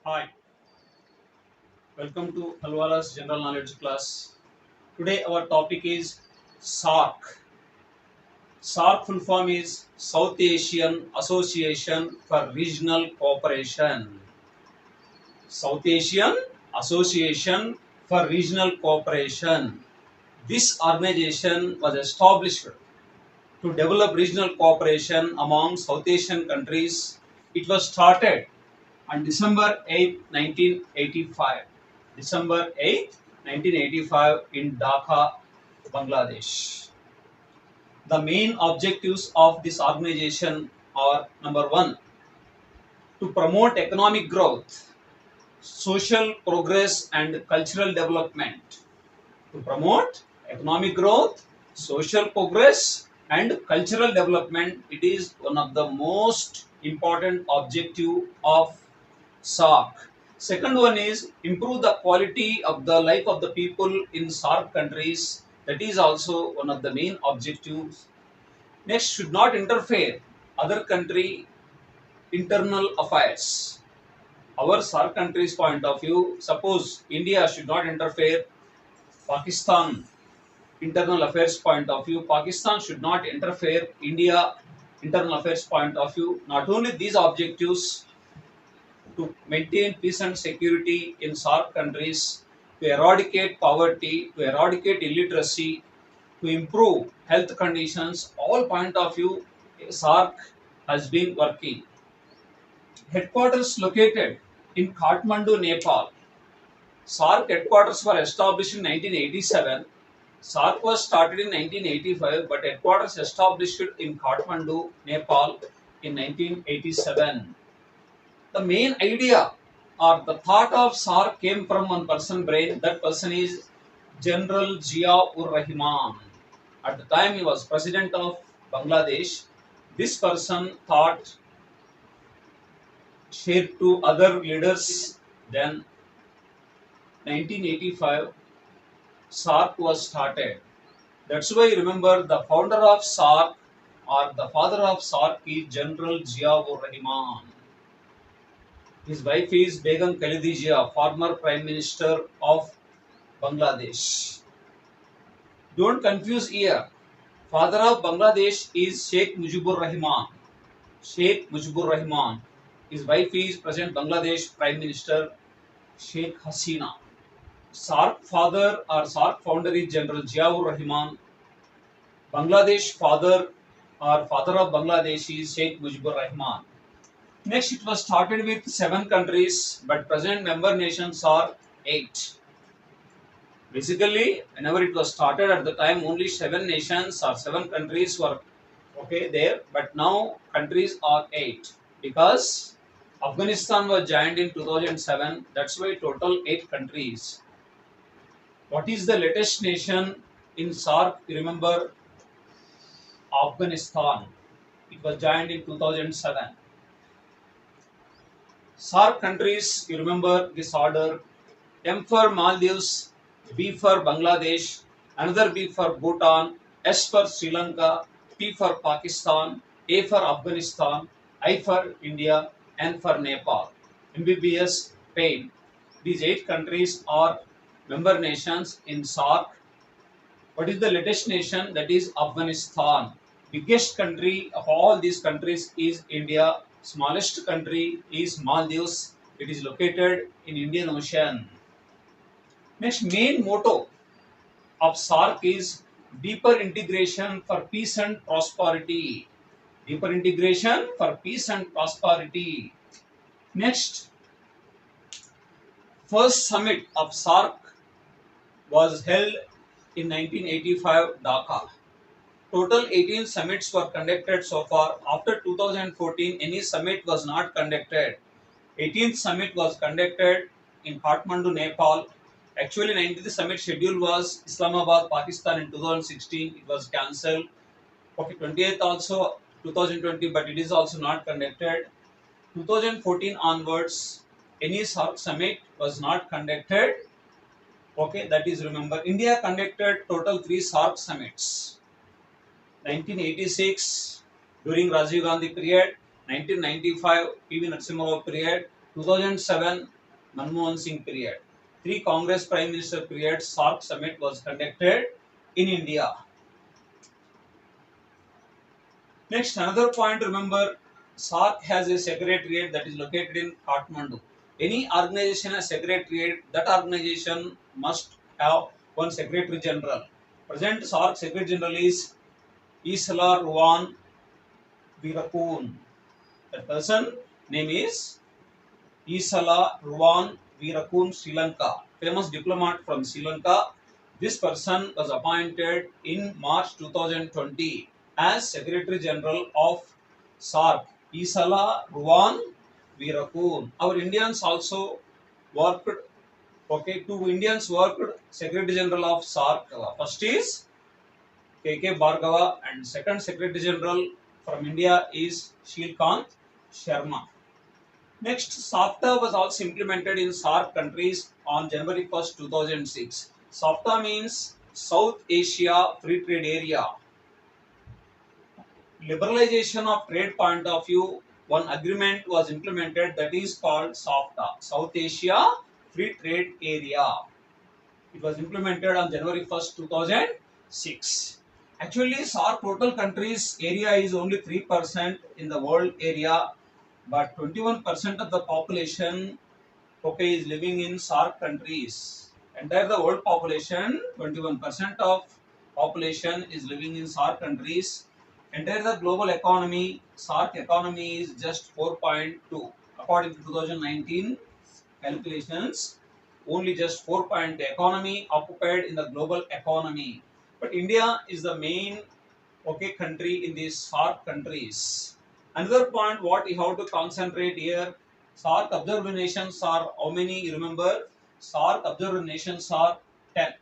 Hi, welcome to Halwala's General Knowledge class. Today our topic is SARC. SARC full form is South Asian Association for Regional Cooperation. South Asian Association for Regional Cooperation. This organization was established to develop regional cooperation among South Asian countries. It was started on December 8, 1985. December 8, 1985 in Dhaka, Bangladesh. The main objectives of this organization are number one, to promote economic growth, social progress, and cultural development. To promote economic growth, social progress, and cultural development, it is one of the most important objective of SARC. Second one is improve the quality of the life of the people in SARC countries. That is also one of the main objectives. Next, should not interfere other country internal affairs. Our SARC countries point of view, suppose India should not interfere Pakistan internal affairs point of view, Pakistan should not interfere India internal affairs point of view. Not only these objectives, to maintain peace and security in SARC countries, to eradicate poverty, to eradicate illiteracy, to improve health conditions, all point of view, SARC has been working. Headquarters located in Kathmandu, Nepal. SARC headquarters were established in 1987. SARC was started in 1985, but headquarters established in Kathmandu, Nepal in 1987. The main idea or the thought of SARC came from one person brain. That person is General Zia-ur-Rahman. At the time he was president of Bangladesh. This person thought shared to other leaders. Then 1985 SARC was started. That's why remember the founder of SARC or the father of SARC is General Zia-ur-Rahman. His wife is Begum Khaleda Zia, former Prime Minister of Bangladesh. Don't confuse here. Father of Bangladesh is Sheikh Mujibur Rahman. Sheikh Mujibur Rahman. His wife is present Bangladesh Prime Minister Sheikh Hasina. SARC father or SARC founder is General Zia-ur-Rahman. Bangladesh father or father of Bangladesh is Sheikh Mujibur Rahman. Next, it was started with 7 countries, but present member nations are 8. Basically, whenever it was started at the time, only 7 nations or 7 countries were there, but now countries are 8 because Afghanistan was joined in 2007. That's why total 8 countries. What is the latest nation in SARC? You remember Afghanistan. It was joined in 2007. SARC countries, you remember this order: M for Maldives, B for Bangladesh, another B for Bhutan, S for Sri Lanka, P for Pakistan, A for Afghanistan, I for India, N for Nepal. MBBS Spain. These 8 countries are member nations in SARC. What is the latest nation? That is Afghanistan. Biggest country of all these countries is India. Smallest country is Maldives. It is located in Indian Ocean. Next, main motto of SARC is deeper integration for peace and prosperity. Deeper integration for peace and prosperity. Next, first summit of SARC was held in 1985 Dhaka. Total 18 summits were conducted so far. After 2014, any summit was not conducted. 18th summit was conducted in Kathmandu, Nepal. Actually, 19th summit schedule was Islamabad, Pakistan in 2016. It was cancelled. 28th also 2020, but it is also not conducted. 2014 onwards, any SARC summit was not conducted. That is remember. India conducted total 3 SARC summits. 1986 during Rajiv Gandhi period, 1995 PV Narasimha Rao period, 2007 Manmohan Singh period. 3 Congress Prime Minister period, SAARC summit was conducted in India. Next, another point, remember, SAARC has a secretariat that is located in Kathmandu. Any organization has secretariat, that organization must have one secretary general. Present SAARC secretary general is Isla Ruwan Virakun. That person name is Isala Ruwan Virakun, Sri Lanka, famous diplomat from Sri Lanka. This person was appointed in March 2020 as Secretary General of SAARC. Isala Ruwan Virakun. Our Indians also worked. Okay, 2 Indians worked Secretary General of SAARC. First is K.K. Bhargava and second Secretary General from India is Shilkant Sharma. Next, SAFTA was also implemented in SAARC countries on January 1st, 2006. SAFTA means South Asia Free Trade Area. Liberalization of trade point of view, one agreement was implemented that is called SAFTA, South Asia Free Trade Area. It was implemented on January 1st, 2006. Actually, SAARC total countries area is only 3% in the world area, but 21% of the population, okay, is living in SAARC countries. Entire the world population, 21% of population is living in SAARC countries. Entire the global economy, SAARC economy is just 4.2 according to 2019 calculations. Only just 4 economy occupied in the global economy. But India is the main, okay, country in these SAARC countries. Another point what we have to concentrate here, SAARC observer nations are how many? You remember, SAARC observer nations are 10.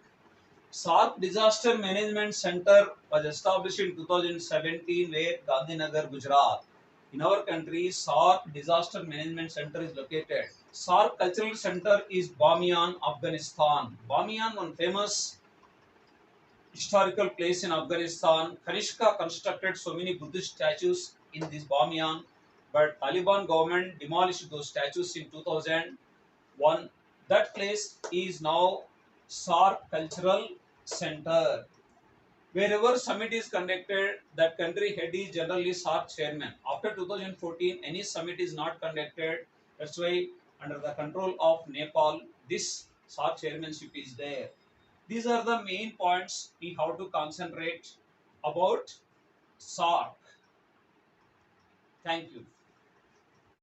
SAARC Disaster Management Center was established in 2017 where Gandhinagar, Gujarat. In our country, SAARC Disaster Management Center is located. SAARC Cultural Center is Bamiyan, Afghanistan. Bamiyan, one famous historical place in Afghanistan. Kanishka constructed so many Buddhist statues in this Bamiyan, but Taliban government demolished those statues in 2001. That place is now SAARC Cultural Center. Wherever summit is conducted, that country head is generally SAARC chairman. After 2014, any summit is not conducted. That's why under the control of Nepal, this SAARC chairmanship is there. These are the main points we have to concentrate about SAARC. Thank you.